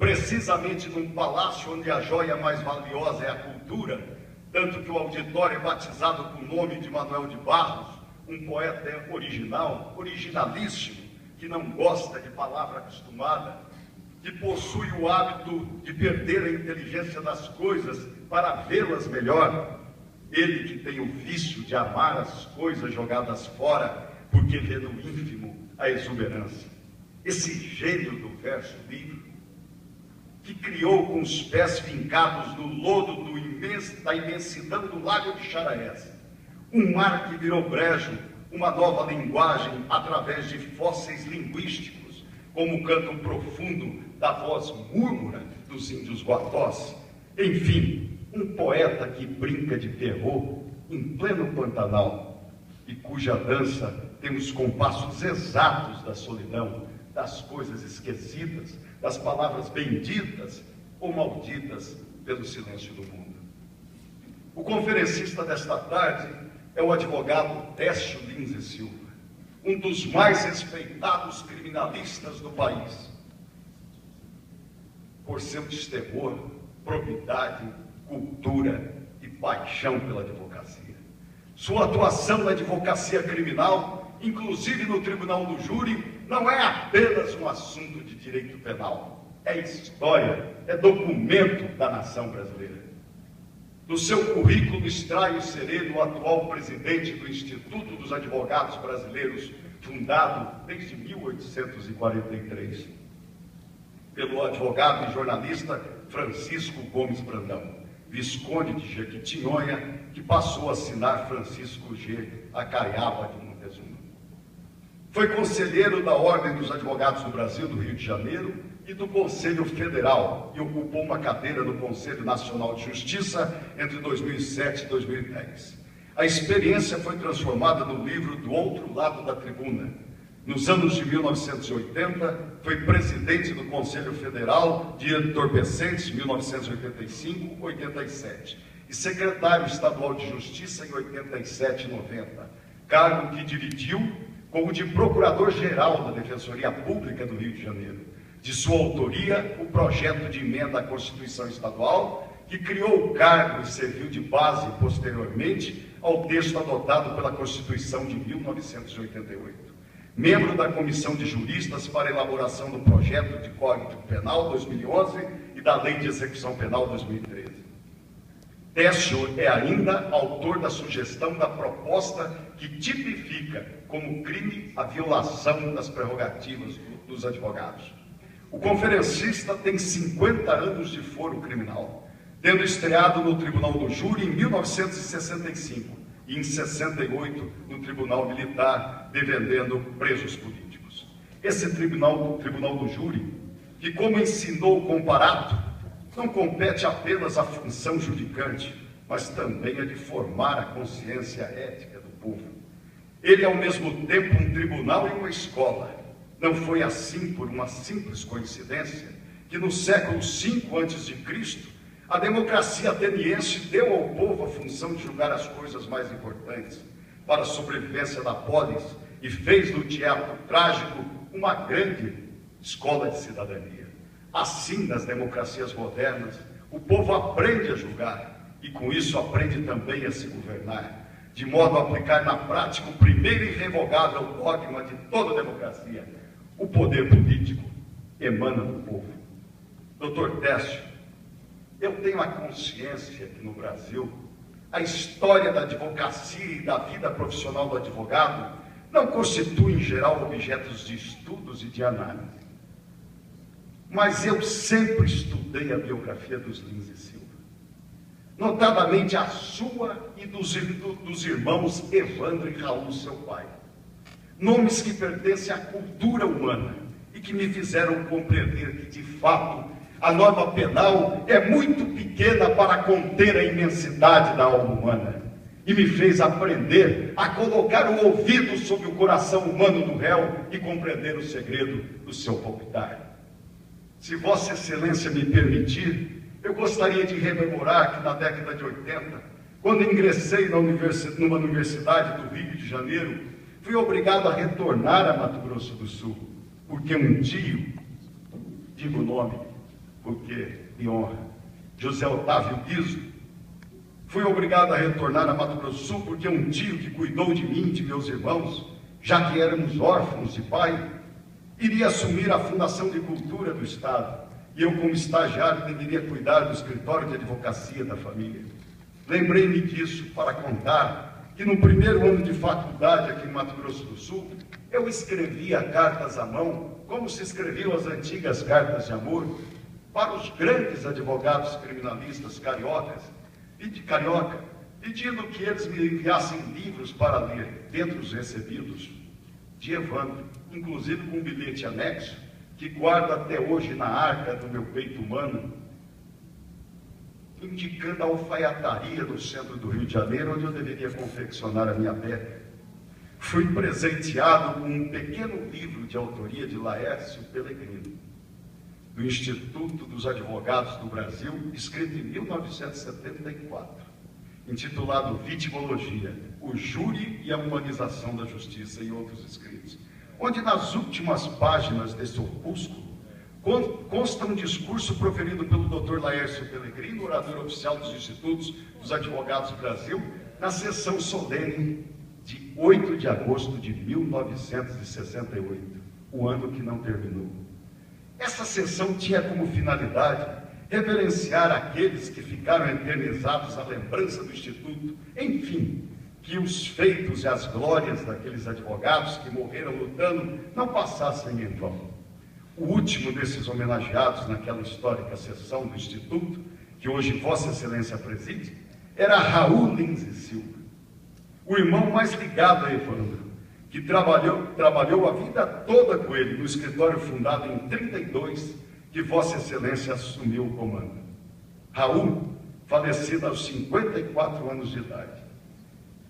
precisamente num palácio onde a joia mais valiosa é a cultura, tanto que o auditório é batizado com o nome de Manuel de Barros, um poeta original, originalíssimo, que não gosta de palavra acostumada, que possui o hábito de perder a inteligência das coisas para vê-las melhor. Ele que tem o vício de amar as coisas jogadas fora, porque vê no ínfimo a exuberância. Esse gênio do verso livre, que criou com os pés fincados no lodo da imensidão do lago de Xaraés, um mar que virou brejo, uma nova linguagem através de fósseis linguísticos, como o canto profundo da voz múrmura dos índios guatós. Enfim, um poeta que brinca de terror em pleno Pantanal e cuja dança tem os compassos exatos da solidão, das coisas esquecidas, das palavras benditas ou malditas pelo silêncio do mundo. O conferencista desta tarde é o advogado Décio Lins e Silva, um dos mais respeitados criminalistas do país, por seu destemor, probidade, cultura e paixão pela advocacia. Sua atuação na advocacia criminal, inclusive no Tribunal do Júri, não é apenas um assunto de direito penal, é história, é documento da nação brasileira. Do seu currículo extrai o sereno atual presidente do Instituto dos Advogados Brasileiros, fundado desde 1843, pelo advogado e jornalista Francisco Gomes Brandão, visconde de Jequitinhonha, que passou a assinar Francisco G. Acaiaba de Montezuma. Foi conselheiro da Ordem dos Advogados do Brasil do Rio de Janeiro e do Conselho Federal, e ocupou uma cadeira no Conselho Nacional de Justiça entre 2007 e 2010. A experiência foi transformada no livro Do Outro Lado da Tribuna. Nos anos de 1980, foi presidente do Conselho Federal de Entorpecentes, 1985-87, e secretário estadual de Justiça em 87 e 90, cargo que dividiu com o de Procurador-Geral da Defensoria Pública do Rio de Janeiro. De sua autoria, o projeto de emenda à Constituição Estadual, que criou o cargo e serviu de base, posteriormente, ao texto adotado pela Constituição de 1988. Membro da Comissão de Juristas para a elaboração do projeto de Código Penal 2011 e da Lei de Execução Penal 2013. Décio é ainda autor da sugestão da proposta que tipifica como crime a violação das prerrogativas dos advogados. O conferencista tem 50 anos de foro criminal, tendo estreado no Tribunal do Júri em 1965 e em 68 no Tribunal Militar, defendendo presos políticos. Esse Tribunal do Júri, que como ensinou o comparato, não compete apenas à função judicante, mas também a de formar a consciência ética do povo. Ele é ao mesmo tempo um tribunal e uma escola. Não foi assim por uma simples coincidência que no século V a.C., a democracia ateniense deu ao povo a função de julgar as coisas mais importantes para a sobrevivência da polis e fez do teatro trágico uma grande escola de cidadania. Assim, nas democracias modernas, o povo aprende a julgar e, com isso, aprende também a se governar, de modo a aplicar na prática o primeiro e irrevogável dogma de toda democracia: o poder político emana do povo. Dr. Décio, eu tenho a consciência que no Brasil a história da advocacia e da vida profissional do advogado não constitui, em geral, objetos de estudos e de análise. Mas eu sempre estudei a biografia dos Lins e Silva, notadamente a sua e dos irmãos Evandro e Raul, seu pai. Nomes que pertencem à cultura humana e que me fizeram compreender que, de fato, a norma penal é muito pequena para conter a imensidade da alma humana e me fez aprender a colocar o ouvido sobre o coração humano do réu e compreender o segredo do seu palpitar. Se Vossa Excelência me permitir, eu gostaria de rememorar que na década de 80, quando ingressei numa universidade do Rio de Janeiro, fui obrigado a retornar a Mato Grosso do Sul, porque um tio, digo o nome, porque me honra, José Otávio Guizo. Fui obrigado a retornar a Mato Grosso do Sul porque um tio que cuidou de mim e de meus irmãos, já que éramos órfãos de pai, iria assumir a Fundação de Cultura do Estado, e eu, como estagiário, deveria cuidar do escritório de advocacia da família. Lembrei-me disso para contar que no primeiro ano de faculdade aqui em Mato Grosso do Sul, eu escrevia cartas à mão, como se escreviam as antigas cartas de amor, para os grandes advogados criminalistas cariocas, pedindo que eles me enviassem livros para ler, dentre os recebidos de Evandro, inclusive com um bilhete anexo, que guardo até hoje na arca do meu peito humano, indicando a alfaiataria do centro do Rio de Janeiro, onde eu deveria confeccionar a minha beca. Fui presenteado com um pequeno livro de autoria de Laércio Pellegrino, do Instituto dos Advogados do Brasil, escrito em 1974, intitulado Vitimologia, o Júri e a Humanização da Justiça, e outros escritos, onde nas últimas páginas desse opúsculo consta um discurso proferido pelo Dr. Laércio Pellegrino, orador oficial dos Institutos dos Advogados do Brasil, na sessão solene de 8 de agosto de 1968, o ano que não terminou. Essa sessão tinha como finalidade reverenciar aqueles que ficaram eternizados à lembrança do Instituto, enfim, que os feitos e as glórias daqueles advogados que morreram lutando não passassem em vão. O último desses homenageados naquela histórica sessão do Instituto, que hoje Vossa Excelência preside, era Raul Lins e Silva, o irmão mais ligado a Evandro, que trabalhou a vida toda com ele no escritório fundado em 32, que Vossa Excelência assumiu o comando. Raul, falecido aos 54 anos de idade.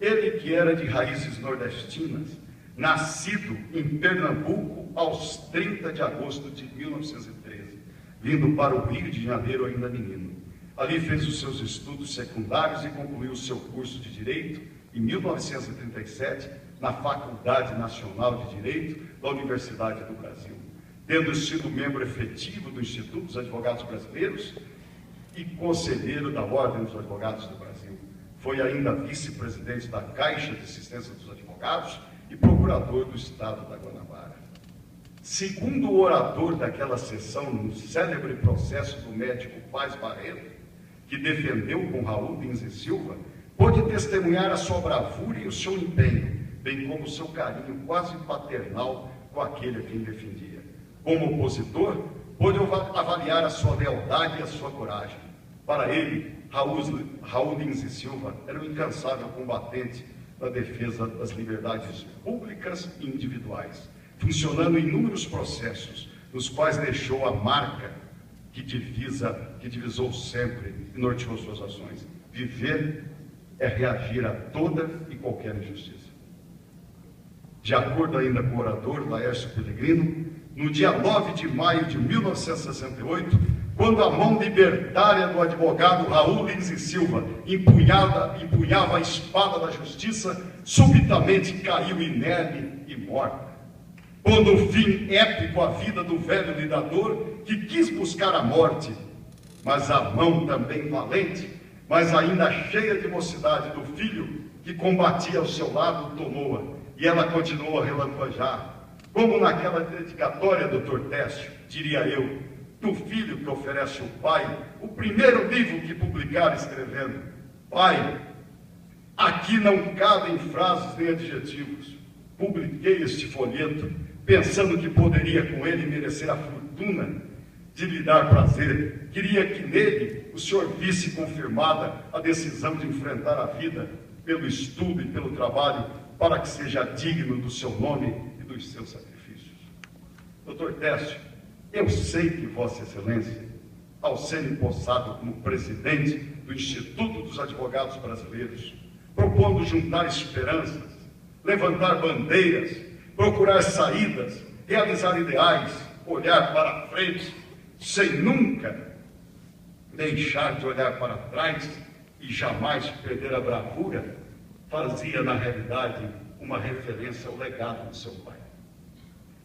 Ele que era de raízes nordestinas, nascido em Pernambuco aos 30 de agosto de 1913, vindo para o Rio de Janeiro ainda menino. Ali fez os seus estudos secundários e concluiu o seu curso de Direito em 1937, na Faculdade Nacional de Direito da Universidade do Brasil, tendo sido membro efetivo do Instituto dos Advogados Brasileiros e conselheiro da Ordem dos Advogados do Brasil. Foi ainda vice-presidente da Caixa de Assistência dos Advogados e procurador do Estado da Guanabara. Segundo o orador daquela sessão, no célebre processo do médico Paz Barreto, que defendeu com Raul Lins e Silva, pôde testemunhar a sua bravura e o seu empenho, bem como o seu carinho quase paternal com aquele a quem defendia. Como opositor, pôde avaliar a sua lealdade e a sua coragem. Para ele, Raul Lins e Silva era um incansável combatente na defesa das liberdades públicas e individuais, funcionando em inúmeros processos, nos quais deixou a marca que divisou sempre e norteou suas ações. Viver é reagir a toda e qualquer injustiça. De acordo ainda com o orador Laércio Pellegrino, no dia 9 de maio de 1968, quando a mão libertária do advogado Raul Lins e Silva empunhava a espada da justiça, subitamente caiu inerte e morta, pondo um fim épico à vida do velho lidador que quis buscar a morte, mas a mão também valente, mas ainda cheia de mocidade do filho que combatia ao seu lado, tomou-a, e ela continuou a relampejar, como naquela dedicatória, Dr. Técio, diria eu, do filho que oferece ao pai o primeiro livro que publicar escrevendo: Pai, aqui não cabem frases nem adjetivos. Publiquei este folheto pensando que poderia com ele merecer a fortuna de lhe dar prazer. Queria que nele o senhor visse confirmada a decisão de enfrentar a vida pelo estudo e pelo trabalho, para que seja digno do seu nome e dos seus sacrifícios. Dr. Técio, eu sei que Vossa Excelência, ao ser empossado como presidente do Instituto dos Advogados Brasileiros, propondo juntar esperanças, levantar bandeiras, procurar saídas, realizar ideais, olhar para frente, sem nunca deixar de olhar para trás e jamais perder a bravura, fazia, na realidade, uma referência ao legado do seu pai.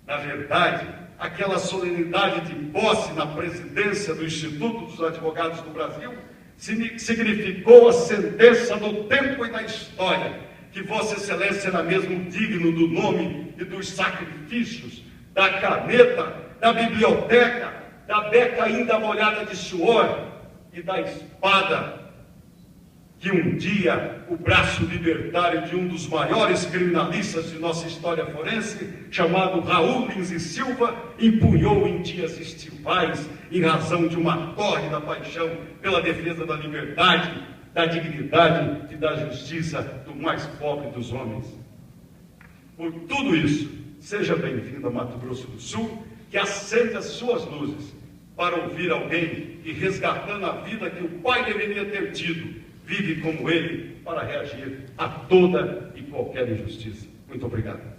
Na verdade, aquela solenidade de posse na presidência do Instituto dos Advogados do Brasil, significou a sentença do tempo e da história, que Vossa Excelência era mesmo digno do nome e dos sacrifícios, da caneta, da biblioteca, da beca ainda molhada de suor e da espada, que um dia o braço libertário de um dos maiores criminalistas de nossa história forense, chamado Raul Lins e Silva, empunhou em dias estivais, em razão de uma tórrida paixão pela defesa da liberdade, da dignidade e da justiça do mais pobre dos homens. Por tudo isso, seja bem-vindo a Mato Grosso do Sul, que acende as suas luzes para ouvir alguém que, resgatando a vida que o pai deveria ter tido, vive como ele para reagir a toda e qualquer injustiça. Muito obrigado.